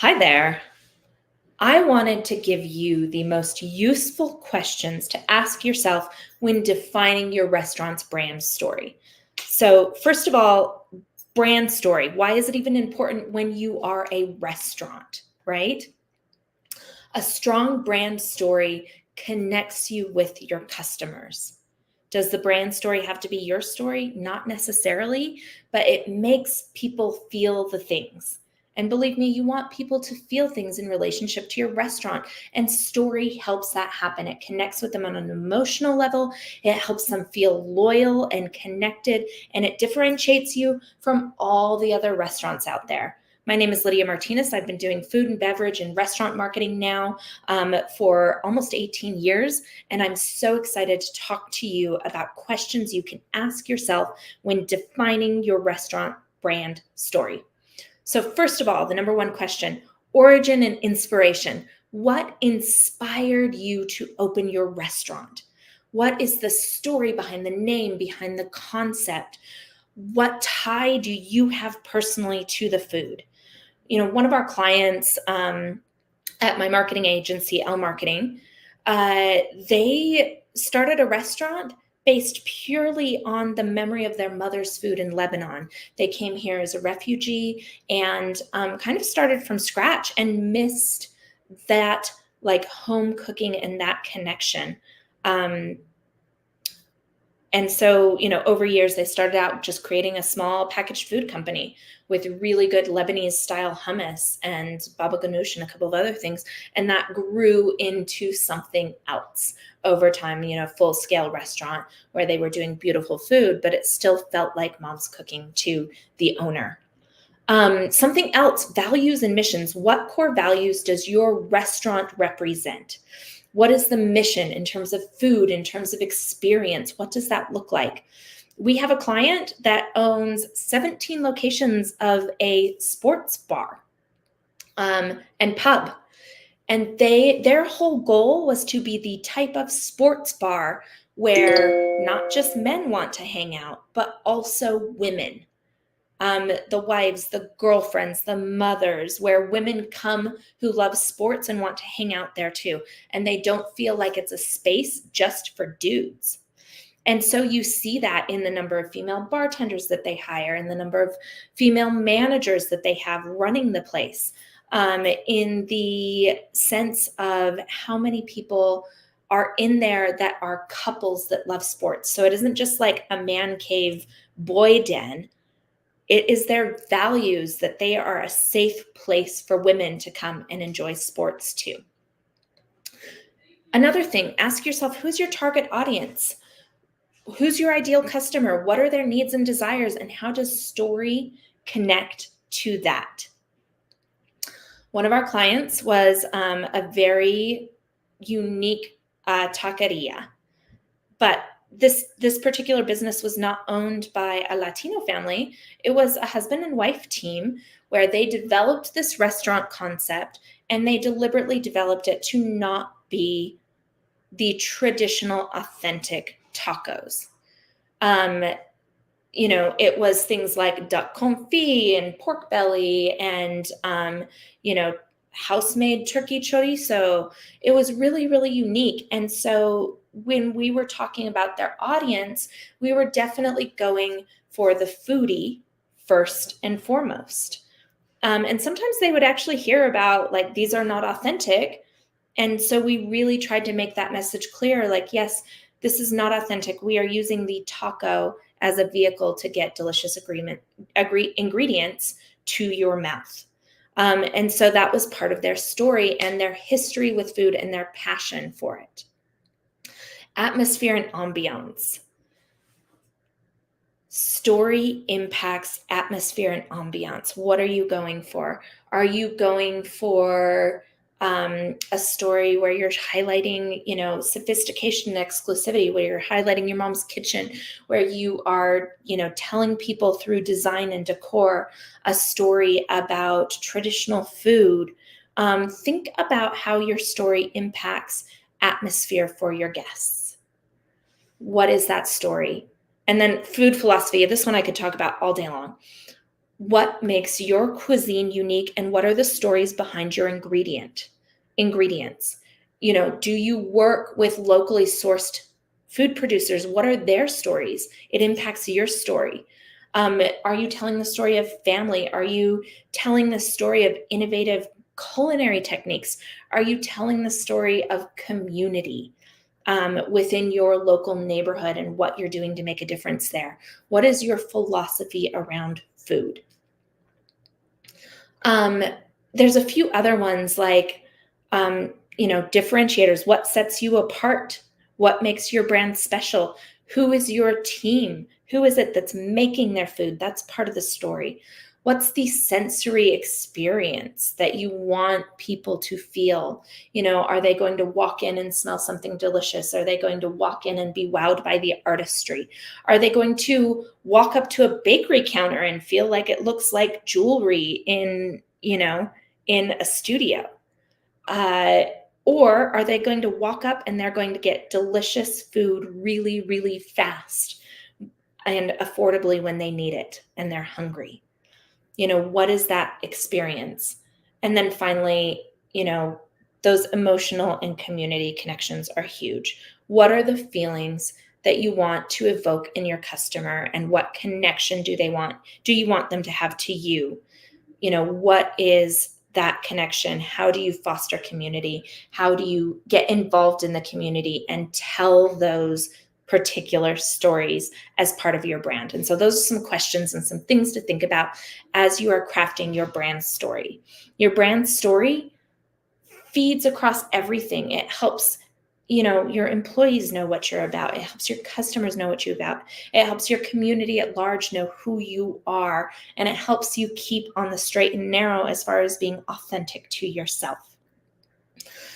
Hi there. I wanted to give you the most useful questions to ask yourself when defining your restaurant's brand story. So, first of all, brand story. Why is it even important when you are a restaurant, right? A strong brand story connects you with your customers. Does the brand story have to be your story? Not necessarily, but it makes people feel the things. And believe me, you want people to feel things in relationship to your restaurant, and story helps that happen. It connects with them on an emotional level, it helps them feel loyal and connected, and it differentiates you from all the other restaurants out there. My name is Lydia Martinez. I've been doing food and beverage and restaurant marketing now for almost 18 years. And I'm so excited to talk to you about questions you can ask yourself when defining your restaurant brand story. So, first of all, the number one question: origin and inspiration. What inspired you to open your restaurant? What is the story behind the name, behind the concept? What tie do you have personally to the food? One of our clients at my marketing agency, Elle Marketing, they started a restaurant based purely on the memory of their mother's food in Lebanon. They came here as a refugee and kind of started from scratch and missed that like home cooking and that connection. Um, and so, over years, they started out just creating a small packaged food company with really good Lebanese style hummus and baba ganoush and a couple of other things. And that grew into something else over time, full scale restaurant where they were doing beautiful food, but it still felt like mom's cooking to the owner. Something else: values and missions. What core values does your restaurant represent? What is the mission in terms of food, in terms of experience? What does that look like? We have a client that owns 17 locations of a sports bar and pub. And their whole goal was to be the type of sports bar where not just men want to hang out, but also women. The wives, the girlfriends, the mothers, where women come who love sports and want to hang out there too. And they don't feel like it's a space just for dudes. And so you see that in the number of female bartenders that they hire, and the number of female managers that they have running the place, in the sense of how many people are in there that are couples that love sports. So it isn't just like a man cave boy den. It is their values that they are a safe place for women to come and enjoy sports too. Another thing: ask yourself, who's your target audience? Who's your ideal customer? What are their needs and desires? And how does story connect to that? One of our clients was a very unique taqueria, but this particular business was not owned by a Latino family. It was a husband and wife team where they developed this restaurant concept, and they deliberately developed it to not be the traditional authentic tacos. It was things like duck confit and pork belly and house-made turkey chorizo. It was really, really unique. And so when we were talking about their audience, we were definitely going for the foodie first and foremost. And sometimes they would actually hear about, like, these are not authentic. And so we really tried to make that message clear, like, yes, this is not authentic. We are using the taco as a vehicle to get delicious ingredients to your mouth. And so that was part of their story and their history with food and their passion for it. Atmosphere and ambiance. Story impacts atmosphere and ambiance. What are you going for? Are you going for a story where you're highlighting, sophistication and exclusivity, where you're highlighting your mom's kitchen, where you are, telling people through design and decor a story about traditional food? Think about how your story impacts atmosphere for your guests. What is that story? And then food philosophy. This one I could talk about all day long. What makes your cuisine unique, and what are the stories behind your ingredients? Do you work with locally sourced food producers? What are their stories? It impacts your story. Are you telling the story of family? Are you telling the story of innovative culinary techniques? Are you telling the story of community within your local neighborhood and what you're doing to make a difference there? What is your philosophy around food? Um, there's a few other ones like, differentiators. What sets you apart? What makes your brand special? Who is your team? Who is it that's making their food? That's part of the story. What's the sensory experience that you want people to feel? Are they going to walk in and smell something delicious? Are they going to walk in and be wowed by the artistry? Are they going to walk up to a bakery counter and feel like it looks like jewelry in a studio? Or are they going to walk up and they're going to get delicious food really, really fast and affordably when they need it and they're hungry? What is that experience? And then finally, those emotional and community connections are huge. What are the feelings that you want to evoke in your customer, and what connection do you want them to have to you? What is that connection? How do you foster community? How do you get involved in the community and tell those particular stories as part of your brand? And so those are some questions and some things to think about as you are crafting your brand story. Your brand story feeds across everything. It helps your employees know what you're about. It helps your customers know what you're about. It helps your community at large know who you are. And it helps you keep on the straight and narrow as far as being authentic to yourself.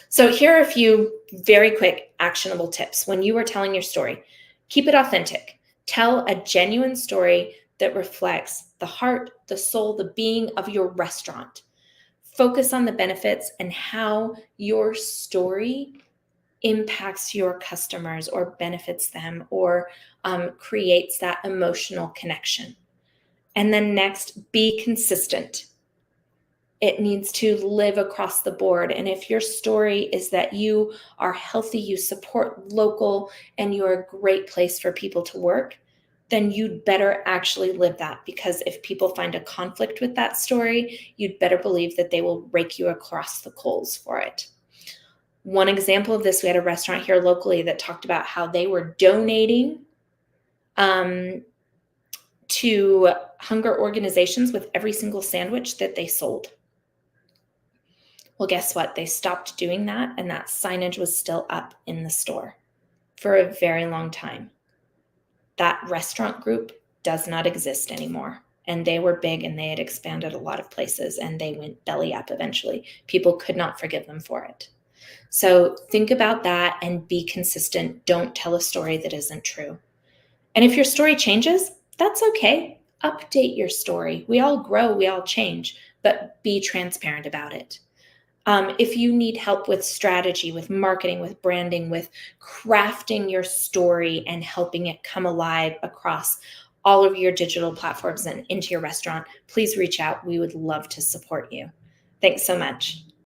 So here are a few very quick actionable tips. When you are telling your story, keep it authentic. Tell a genuine story that reflects the heart, the soul, the being of your restaurant. Focus on the benefits and how your story impacts your customers or benefits them or creates that emotional connection. And then next, be consistent. It needs to live across the board. And if your story is that you are healthy, you support local, and you're a great place for people to work, then you'd better actually live that, because if people find a conflict with that story, you'd better believe that they will rake you across the coals for it. One example of this, we had a restaurant here locally that talked about how they were donating to hunger organizations with every single sandwich that they sold. Well, guess what? They stopped doing that, and that signage was still up in the store for a very long time. That restaurant group does not exist anymore. And they were big, and they had expanded a lot of places, and they went belly up eventually. People could not forgive them for it. So think about that and be consistent. Don't tell a story that isn't true. And if your story changes, that's okay. Update your story. We all grow, we all change, but be transparent about it. If you need help with strategy, with marketing, with branding, with crafting your story and helping it come alive across all of your digital platforms and into your restaurant, please reach out. We would love to support you. Thanks so much.